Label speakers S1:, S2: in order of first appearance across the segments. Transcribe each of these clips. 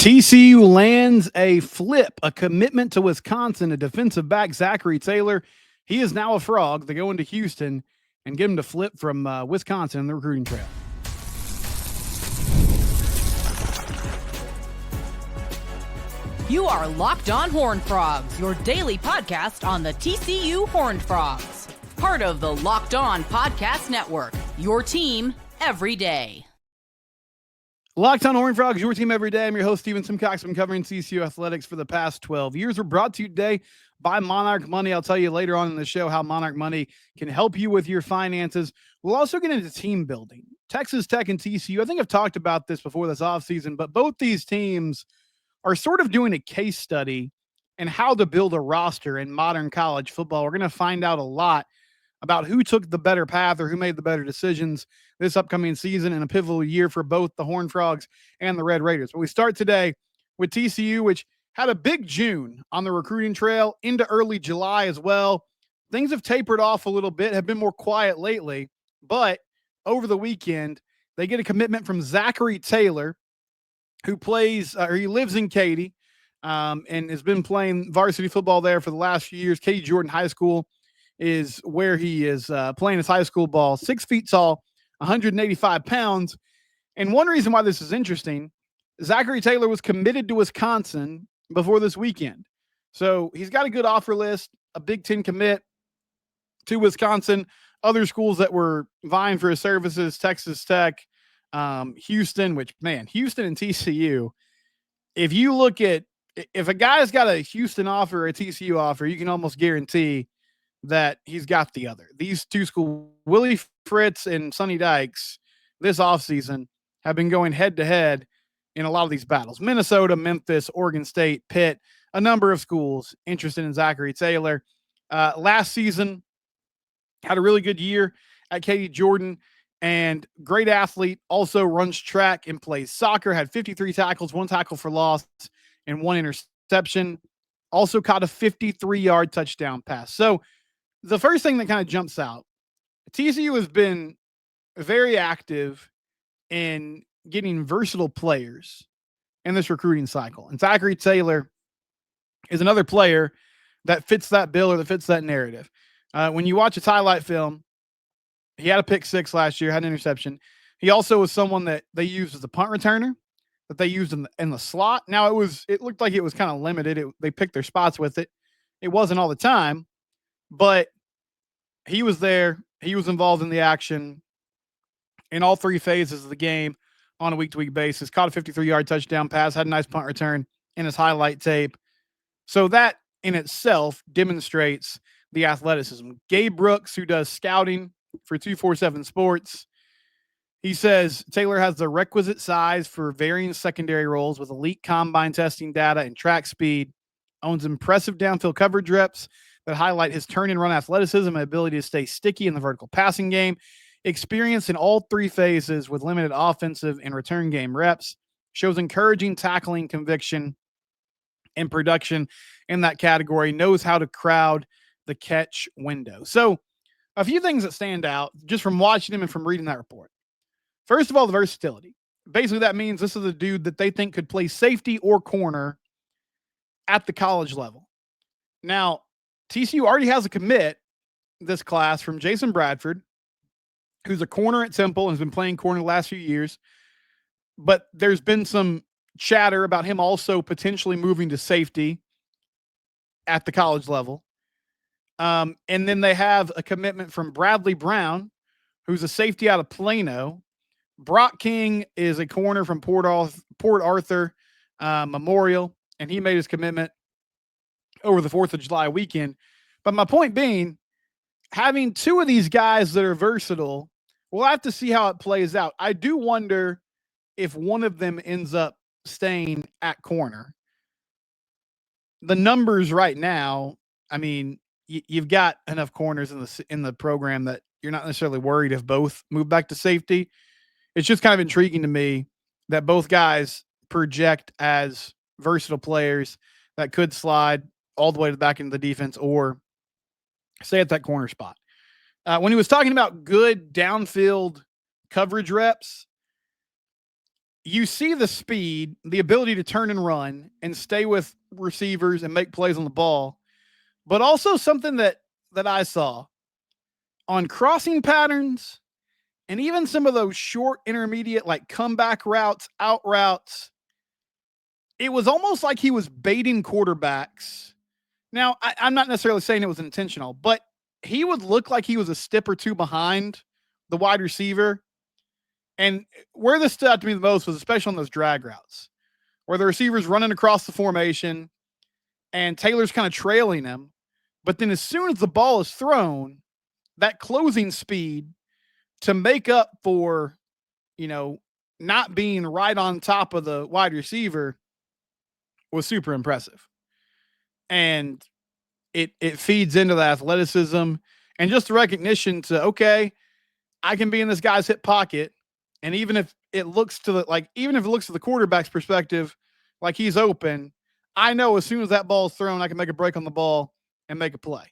S1: TCU lands a flip, a commitment to Wisconsin, a defensive back, Zachary Taylor. He is now a Frog. They go into Houston and get him to flip from Wisconsin in the recruiting trail.
S2: You are Locked On Horned Frogs, your daily podcast on the TCU Horned Frogs. Part of the Locked On Podcast Network, your team every day.
S1: Locked On Horned Frogs, your team every day. I'm your host, Steven Simcox. I've been covering TCU athletics for the past 12 years. We're brought to you today by Monarch Money. I'll tell you later on in the show how Monarch Money can help you with your finances. We'll also get into team building. Texas Tech and TCU, I think I've talked about this before this offseason, but both these teams are sort of doing a case study in how to build a roster in modern college football. We're going to find out a lot about who took the better path or who made the better decisions this upcoming season and a pivotal year for both the Horned Frogs and the Red Raiders. But we start today with TCU, which had a big June on the recruiting trail into early July as well. Things have tapered off a little bit, have been more quiet lately, but over the weekend, they get a commitment from Zachary Taylor, who plays, or he lives in Katy, and has been playing varsity football there for the last few years. Katy Jordan High School is where he is playing his high school ball. 6 feet tall, 185 pounds. And one reason why this is interesting, Zachary Taylor was committed to Wisconsin before this weekend. So he's got a good offer list, a Big Ten commit to Wisconsin, other schools that were vying for his services, Texas Tech, Houston, which, man, Houston and TCU, if you look at, if a guy's got a Houston offer or a TCU offer, you can almost guarantee that he's got the other. These two schools, Willie Fritz and Sonny Dykes, this offseason have been going head-to-head in a lot of these battles. Minnesota, Memphis, Oregon State, Pitt, a number of schools interested in Zachary Taylor. Last season, had a really good year at Katy Jordan, and great athlete, also runs track and plays soccer, had 53 tackles, 1 tackle for loss, and 1 interception. Also caught a 53-yard touchdown pass. So the first thing that kind of jumps out, TCU has been very active in getting versatile players in this recruiting cycle. And Zachary Taylor is another player that fits that bill or that fits that narrative. When you watch his highlight film, he had a pick 6 last year, had an interception. He also was someone that they used as a punt returner, that they used in the slot. Now it looked like it was kind of limited. They picked their spots with it. It wasn't all the time, but he was there. He was involved in the action in all 3 phases of the game on a week-to-week basis. Caught a 53-yard touchdown pass, had a nice punt return in his highlight tape. So that in itself demonstrates the athleticism. Gabe Brooks, who does scouting for 247 Sports, he says Taylor has the requisite size for varying secondary roles with elite combine testing data and track speed, owns impressive downfield coverage reps that highlight his turn and run athleticism and ability to stay sticky in the vertical passing game, experience in all 3 phases with limited offensive and return game reps, shows encouraging tackling conviction and production in that category, knows how to crowd the catch window. So a few things that stand out just from watching him and from reading that report. First of all, the versatility. Basically, that means this is a dude that they think could play safety or corner at the college level. Now, TCU already has a commit this class from Jason Bradford, who's a corner at Temple and has been playing corner the last few years. But there's been some chatter about him also potentially moving to safety at the college level. And then they have a commitment from Bradley Brown, who's a safety out of Plano. Brock King is a corner from Port Arthur Memorial, and he made his commitment over the 4th of July weekend. But my point being, having 2 of these guys that are versatile, we'll have to see how it plays out. I do wonder if one of them ends up staying at corner. The numbers right now, I mean, you've got enough corners in the program that you're not necessarily worried if both move back to safety. It's just kind of intriguing to me that both guys project as versatile players that could slide all the way to the back into the defense or stay at that corner spot. When he was talking about good downfield coverage reps, you see the speed, the ability to turn and run and stay with receivers and make plays on the ball, but also something that I saw on crossing patterns and even some of those short intermediate like comeback routes, out routes. It was almost like he was baiting quarterbacks. Now, I'm not necessarily saying it was intentional, but he would look like he was a step or two behind the wide receiver. And where this stood out to me the most was especially on those drag routes, where the receiver's running across the formation and Taylor's kind of trailing him. But then as soon as the ball is thrown, that closing speed to make up for, not being right on top of the wide receiver was super impressive. And it feeds into the athleticism and just the recognition to, okay, I can be in this guy's hip pocket. And even if it looks to the quarterback's perspective, like he's open, I know as soon as that ball is thrown, I can make a break on the ball and make a play.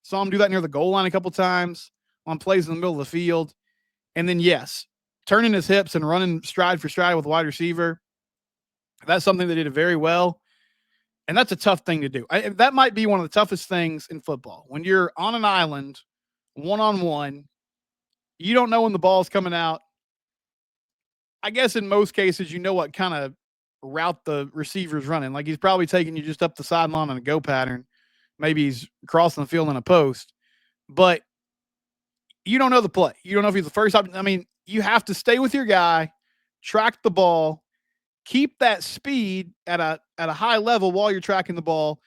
S1: Saw him do that near the goal line a couple times on plays in the middle of the field. And then, yes, turning his hips and running stride for stride with a wide receiver. That's something they did very well. And that's a tough thing to do. That might be one of the toughest things in football. When you're on an island, one-on-one, you don't know when the ball's coming out. I guess in most cases, you know what kind of route the receiver's running. Like he's probably taking you just up the sideline on a go pattern. Maybe he's crossing the field in a post. But you don't know the play. You don't know if he's the first option. I mean, you have to stay with your guy, track the ball, keep that speed at a high level while you're tracking the ball,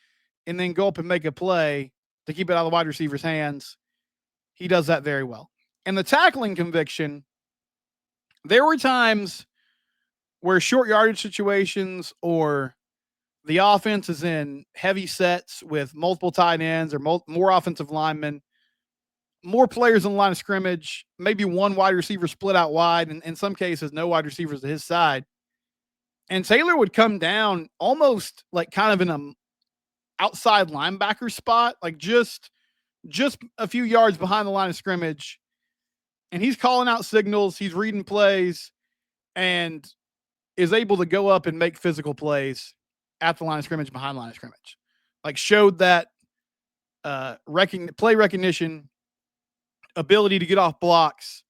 S1: and then go up and make a play to keep it out of the wide receiver's hands. He does that very well. And the tackling conviction, there were times where short yardage situations or the offense is in heavy sets with multiple tight ends or more offensive linemen, more players in the line of scrimmage, maybe one wide receiver split out wide, and in some cases, no wide receivers to his side. And Taylor would come down almost like kind of in a outside linebacker spot, like just a few yards behind the line of scrimmage. And he's calling out signals, he's reading plays, and is able to go up and make physical plays at the line of scrimmage, behind the line of scrimmage. Like showed that play recognition, ability to get off blocks.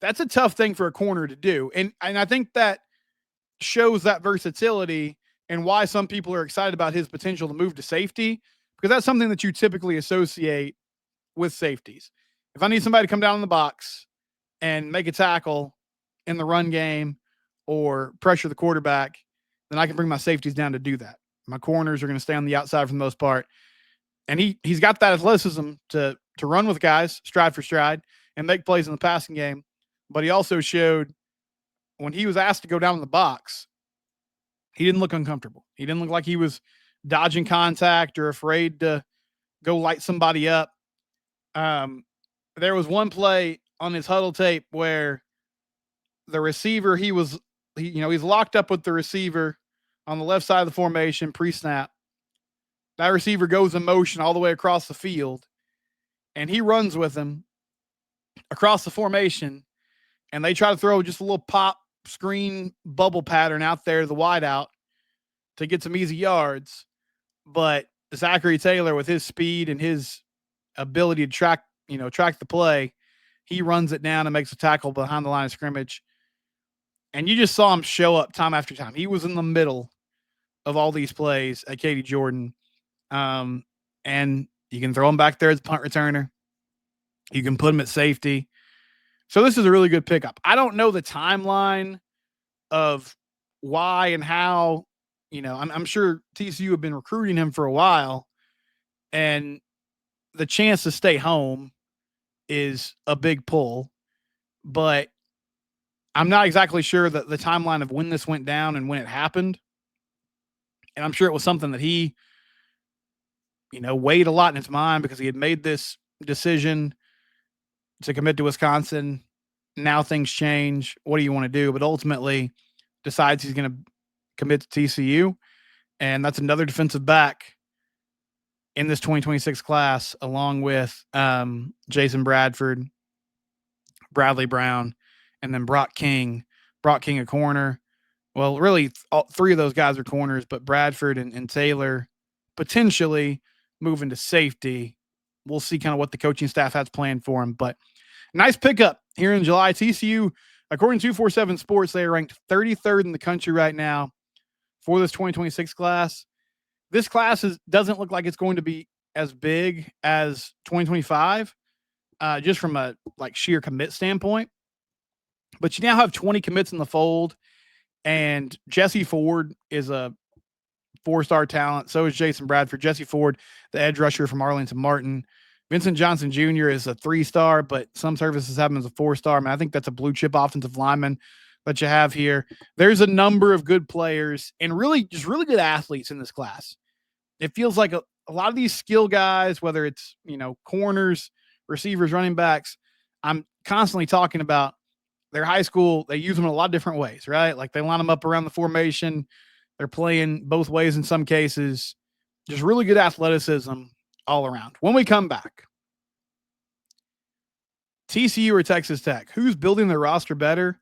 S1: That's a tough thing for a corner to do. And I think that shows that versatility and why some people are excited about his potential to move to safety, because that's something that you typically associate with safeties. If I need somebody to come down in the box and make a tackle in the run game or pressure the quarterback, then I can bring my safeties down to do that. My corners are going to stay on the outside for the most part. And he's got that athleticism to run with guys stride for stride and make plays in the passing game. But he also showed when he was asked to go down in the box, he didn't look uncomfortable. He didn't look like he was dodging contact or afraid to go light somebody up. There was one play on his huddle tape where the receiver, he's locked up with the receiver on the left side of the formation pre-snap. That receiver goes in motion all the way across the field, and he runs with him across the formation, and they try to throw just a little pop screen bubble pattern out there, the wide out, to get some easy yards. But Zachary Taylor, with his speed and his ability to track the play, he runs it down and makes a tackle behind the line of scrimmage. And you just saw him show up time after time. He was in the middle of all these plays at Katy Jordan. And you can throw him back there as a punt returner. You can put him at safety. So this is a really good pickup. I don't know the timeline of why and how, I'm sure TCU have been recruiting him for a while, and the chance to stay home is a big pull, but I'm not exactly sure that the timeline of when this went down and when it happened. And I'm sure it was something that he, weighed a lot in his mind because he had made this decision to commit to Wisconsin. Now things change. What do you want to do? But ultimately decides he's going to commit to TCU. And that's another defensive back in this 2026 class, along with Jason Bradford, Bradley Brown, and then Brock King. Brock King, a corner. Well, really, all three of those guys are corners, but Bradford and Taylor potentially moving to safety. We'll see kind of what the coaching staff has planned for him. But nice pickup here in July. TCU, according to 247 Sports, they are ranked 33rd in the country right now for this 2026 class. This class doesn't look like it's going to be as big as 2025, just from a sheer commit standpoint. But you now have 20 commits in the fold, and Jesse Ford is a 4-star talent. So is Jason Bradford. Jesse Ford, the edge rusher from Arlington Martin. Vincent Johnson Jr. is a 3-star, but some services have him as a 4-star. I mean, I think that's a blue chip offensive lineman that you have here. There's a number of good players and really good athletes in this class. It feels like a lot of these skill guys, whether it's, corners, receivers, running backs, I'm constantly talking about their high school. They use them in a lot of different ways, right? Like they line them up around the formation. They're playing both ways in some cases. Just really good athleticism all around. When we come back, TCU or Texas Tech, who's building their roster better?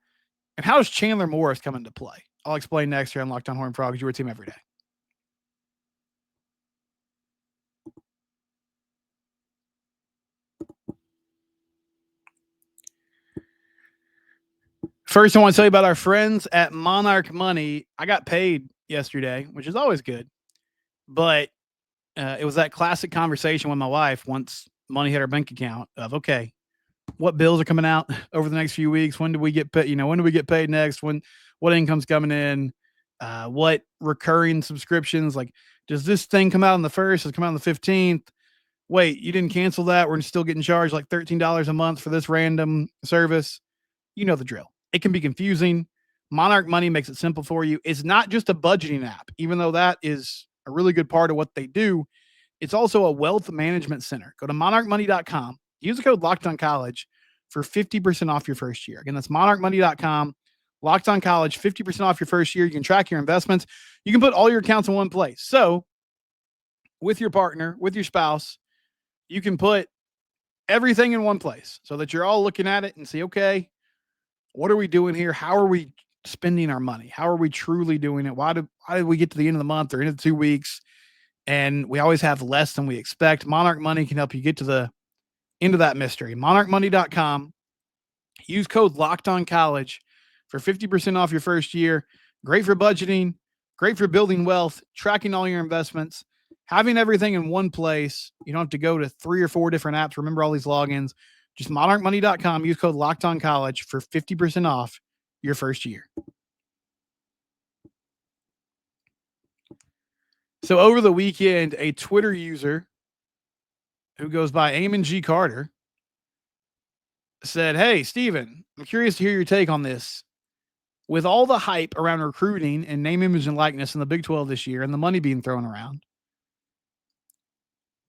S1: And how does Chandler Morris come into play? I'll explain next here on Locked on Horned Frogs, your team every day. First, I want to tell you about our friends at Monarch Money. I got paid yesterday, which is always good. But it was that classic conversation with my wife once money hit our bank account of, okay, what bills are coming out over the next few weeks? When do we get paid? When do we get paid next? What income's coming in? What recurring subscriptions? Like, does this thing come out on the 1st? Does it come out on the 15th? Wait, you didn't cancel that. We're still getting charged like $13 a month for this random service. You know the drill. It can be confusing. Monarch Money makes it simple for you. It's not just a budgeting app, even though that is a really good part of what they do. It's also a wealth management center. Go to monarchmoney.com. Use the code LOCKEDONCollege for 50% off your first year. Again, that's monarchmoney.com. Locked on College, 50% off your first year. You can track your investments. You can put all your accounts in one place. So with your partner, with your spouse, you can put everything in one place so that you're all looking at it and see, okay, what are we doing here? How are we spending our money? How are we truly doing it? Why did we get to the end of the month or into the 2 weeks and we always have less than we expect? Monarch Money can help you get to the end of that mystery. monarchmoney.com. Use code LOCKEDONCollege for 50% off your first year. Great for budgeting, great for building wealth, tracking all your investments, having everything in one place. You don't have to go to 3 or 4 different apps. Remember all these logins. Just monarchmoney.com. Use code LOCKEDONCollege for 50% off your first year. So over the weekend, a Twitter user who goes by Eamon G. Carter said, "Hey, Steven, I'm curious to hear your take on this. With all the hype around recruiting and name, image, and likeness in the Big 12 this year and the money being thrown around,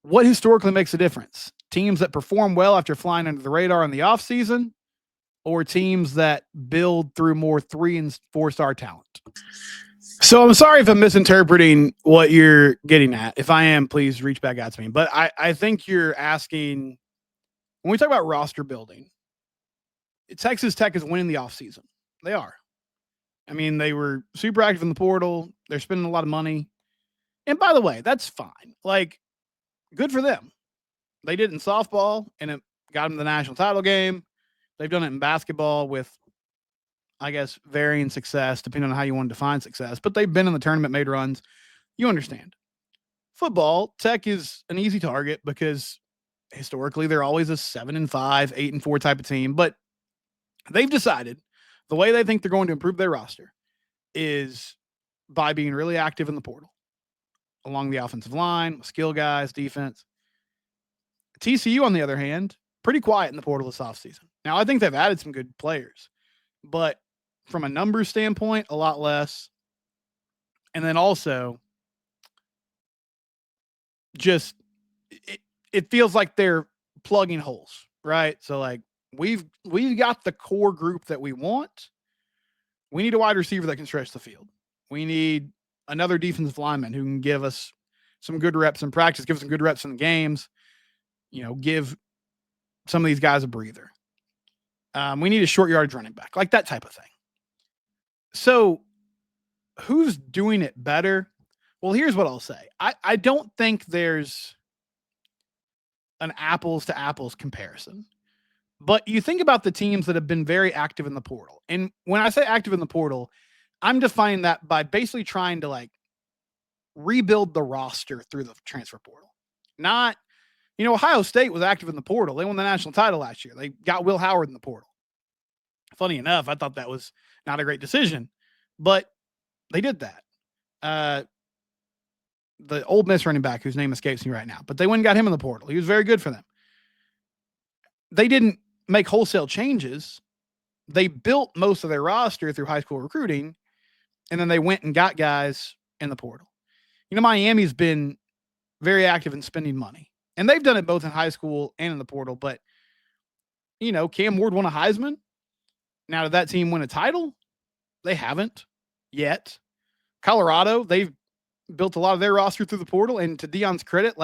S1: what historically makes a difference? Teams that perform well after flying under the radar in the offseason, or teams that build through more 3- and 4-star talent?" So I'm sorry if I'm misinterpreting what you're getting at. If I am, please reach back out to me. But I think you're asking, when we talk about roster building, Texas Tech is winning the offseason. They are. I mean, they were super active in the portal. They're spending a lot of money. And by the way, that's fine. Like, good for them. They did it in softball, and it got them the national title game. They've done it in basketball with, I guess, varying success, depending on how you want to define success. But they've been in the tournament, made runs. You understand. Football, Tech is an easy target because historically they're always a 7-5, 8-4 type of team. But they've decided the way they think they're going to improve their roster is by being really active in the portal along the offensive line, skill guys, defense. TCU, on the other hand, pretty quiet in the portal this offseason. Now, I think they've added some good players, but from a numbers standpoint, a lot less. And then also, just it feels like they're plugging holes, right? So, like, we've got the core group that we want. We need a wide receiver that can stretch the field. We need another defensive lineman who can give us some good reps in practice, give us some good reps in the games, give some of these guys a breather. We need a short yardage running back, like that type of thing. So who's doing it better? Well, here's what I'll say. I don't think there's an apples to apples comparison. But you think about the teams that have been very active in the portal. And when I say active in the portal, I'm defining that by basically trying to like rebuild the roster through the transfer portal. Not, Ohio State was active in the portal. They won the national title last year. They got Will Howard in the portal. Funny enough, I thought that was not a great decision, but they did that. The Ole Miss running back, whose name escapes me right now, but they went and got him in the portal. He was very good for them. They didn't make wholesale changes. They built most of their roster through high school recruiting, and then they went and got guys in the portal. Miami's been very active in spending money, and they've done it both in high school and in the portal. But, Cam Ward won a Heisman. Now, did that team win a title? They haven't yet. Colorado, they've built a lot of their roster through the portal, and to Deion's credit,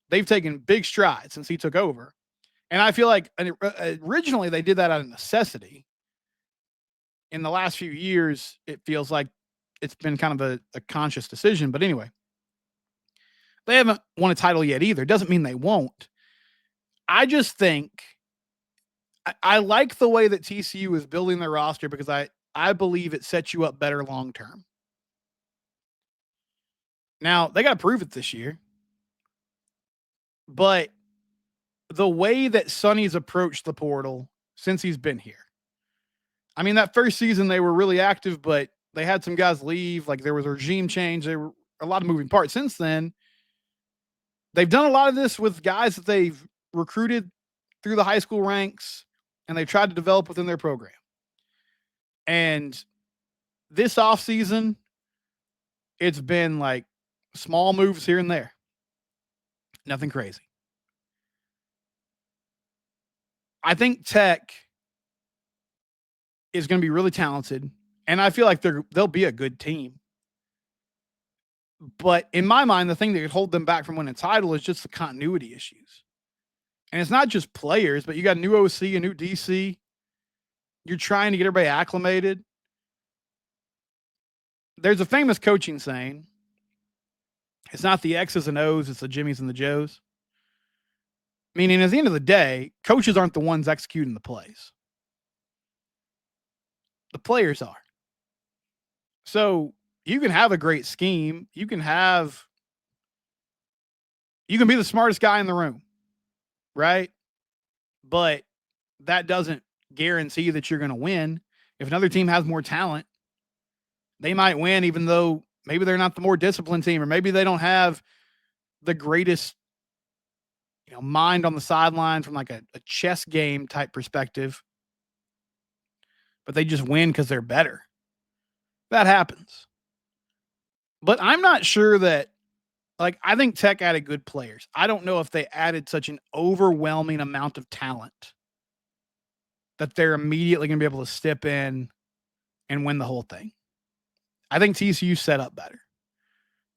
S1: they've taken big strides since he took over. And I feel like originally they did that out of necessity. In the last few years, it feels like it's been kind of a conscious decision. But anyway, they haven't won a title yet either. Doesn't mean they won't. I just think I like the way that TCU is building their roster because I believe it sets you up better long term. Now, they got to prove it this year. But the way that Sonny's approached the portal since he's been here. I mean, that first season they were really active, but they had some guys leave. There was a regime change. There were a lot of moving parts. Since then, they've done a lot of this with guys that they've recruited through the high school ranks, and they've tried to develop within their program. And this offseason, it's been small moves here and there. Nothing crazy. I think Tech is going to be really talented, and I feel like they'll be a good team. But in my mind, the thing that could hold them back from winning a title is just the continuity issues. And it's not just players, but you got a new OC, a new DC. You're trying to get everybody acclimated. There's a famous coaching saying, it's not the X's and O's, it's the Jimmies and the Joes. Meaning, at the end of the day, coaches aren't the ones executing the plays. The players are. So you can have a great scheme. You can be the smartest guy in the room, right? But that doesn't guarantee that you're going to win. If another team has more talent, they might win, even though maybe they're not the more disciplined team, or maybe they don't have the greatest mind on the sideline from a chess game type perspective, but they just win because they're better. That happens. But I'm not sure that, I think Tech added good players. I don't know if they added such an overwhelming amount of talent that they're immediately going to be able to step in and win the whole thing. I think TCU set up better.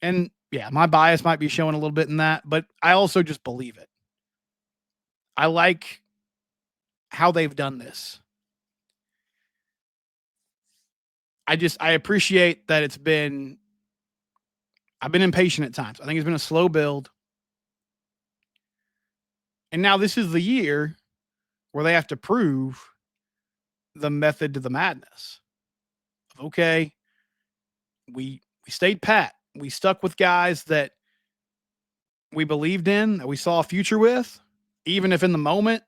S1: And yeah, my bias might be showing a little bit in that, but I also just believe it. I like how they've done this. I appreciate that I've been impatient at times. I think it's been a slow build. And now this is the year where they have to prove the method to the madness. Okay, we stayed pat. We stuck with guys that we believed in, that we saw a future with. Even if in the moment,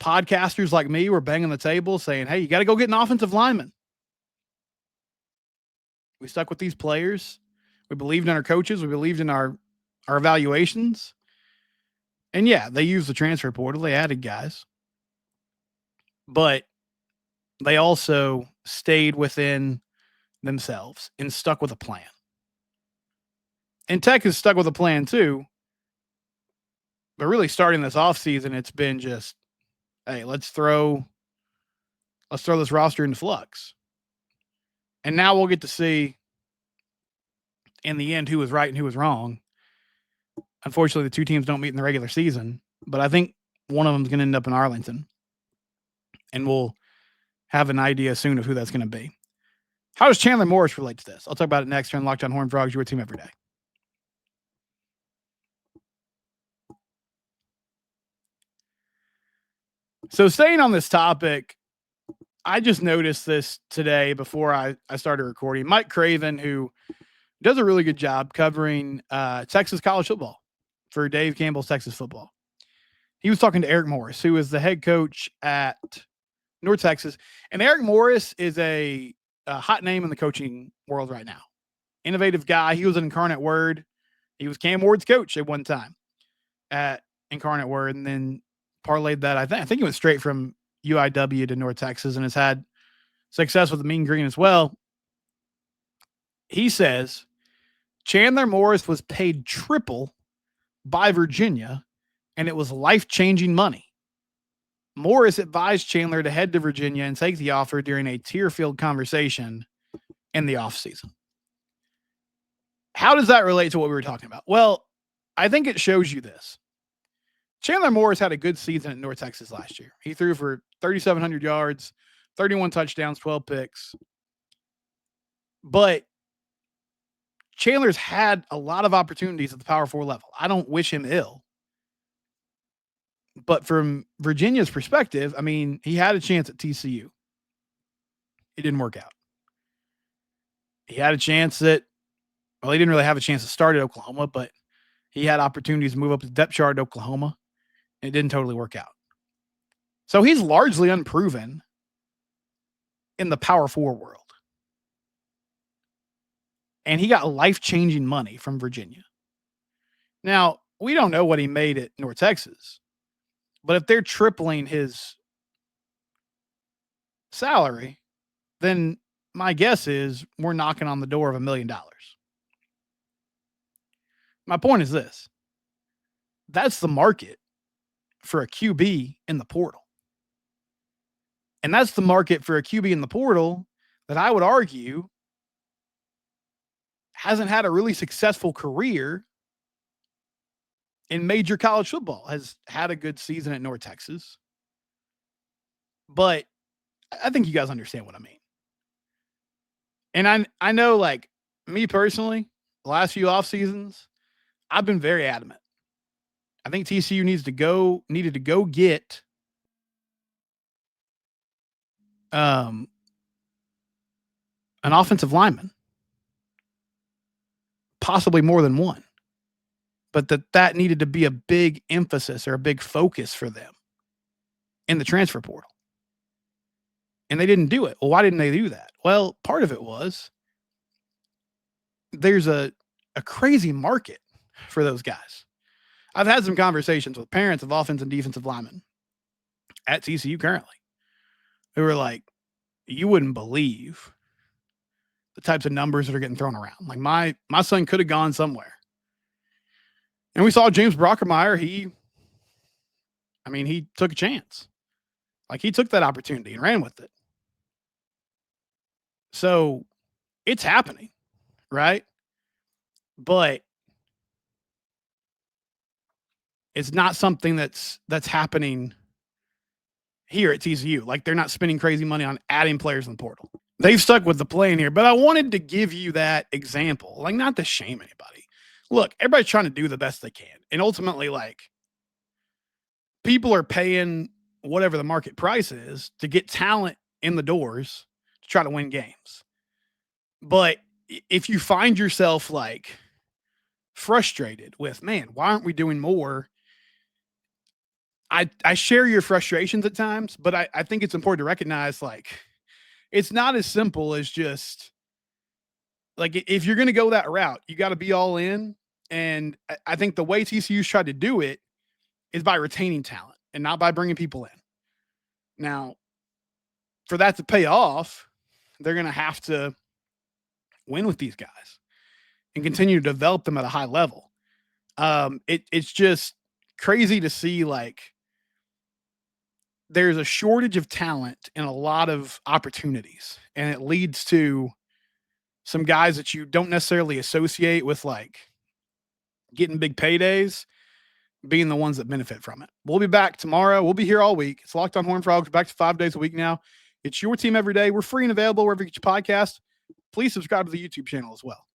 S1: podcasters like me were banging the table saying, hey, you got to go get an offensive lineman. We stuck with these players. We believed in our coaches. We believed in our evaluations. And yeah, they used the transfer portal. They added guys. But they also stayed within themselves and stuck with a plan. And Tech has stuck with a plan too. But really starting this offseason, it's been just, hey, let's throw this roster into flux. And now we'll get to see in the end who was right and who was wrong. Unfortunately, the two teams don't meet in the regular season, but I think one of them is going to end up in Arlington. And we'll have an idea soon of who that's going to be. How does Chandler Morris relate to this? I'll talk about it next here on Locked On Horned Frogs, your team every day. So staying on this topic, I just noticed this today before I started recording. Mike Craven, who does a really good job covering Texas college football for Dave Campbell's Texas football. He was talking to Eric Morris, who is the head coach at North Texas. And Eric Morris is a hot name in the coaching world right now. Innovative guy. He was an Incarnate Word. He was Cam Ward's coach at one time at Incarnate Word, and then parlayed that. I think he went straight from UIW to North Texas and has had success with the Mean Green as well. He says Chandler Morris was paid triple by Virginia, and it was life-changing money. Morris advised Chandler to head to Virginia and take the offer during a tear-filled conversation in the offseason. How does that relate to what we were talking about? Well, I think it shows you this. Chandler Morris had a good season at North Texas last year. He threw for 3,700 yards, 31 touchdowns, 12 picks. But Chandler's had a lot of opportunities at the Power 4 level. I don't wish him ill. But from Virginia's perspective, I mean, he had a chance at TCU. It didn't work out. He had a chance he didn't really have a chance to start at Oklahoma, but he had opportunities to move up the depth chart at Oklahoma. It didn't totally work out. So he's largely unproven in the Power 4 world. And he got life-changing money from Virginia. Now, we don't know what he made at North Texas, but if they're tripling his salary, then my guess is we're knocking on the door of $1 million. My point is this. That's the market for a QB in the portal. And that's the market for a QB in the portal that I would argue hasn't had a really successful career in major college football, has had a good season at North Texas. But I think you guys understand what I mean. And I know, like, me personally, the last few off seasons, I've been very adamant. I think TCU needed to go get an offensive lineman, possibly more than one, but that needed to be a big emphasis or a big focus for them in the transfer portal. And they didn't do it. Well, why didn't they do that? Well, part of it was there's a crazy market for those guys. I've had some conversations with parents of offensive and defensive linemen at TCU currently who were like, you wouldn't believe the types of numbers that are getting thrown around. Like my son could have gone somewhere. And we saw James Brockermeyer. He took a chance. Like, he took that opportunity and ran with it. So it's happening, right? But it's not something that's happening here at TCU. Like, they're not spending crazy money on adding players in the portal. They've stuck with the plan here, but I wanted to give you that example. Like, not to shame anybody. Look, everybody's trying to do the best they can. And ultimately, like, people are paying whatever the market price is to get talent in the doors to try to win games. But if you find yourself, like, frustrated with, man, why aren't we doing more? I share your frustrations at times, but I think it's important to recognize, like, it's not as simple as just, like, if you're going to go that route, you got to be all in. And I think the way TCU's tried to do it is by retaining talent and not by bringing people in. Now, for that to pay off, they're going to have to win with these guys and continue to develop them at a high level. It's just crazy to see, like, there's a shortage of talent and a lot of opportunities, and it leads to some guys that you don't necessarily associate with, like, getting big paydays being the ones that benefit from it. We'll be back tomorrow. We'll be here all week. It's Locked On Horned Frogs. We're back to 5 days a week now. It's your team every day. We're free and available wherever you get your podcast. please subscribe to the YouTube channel as well.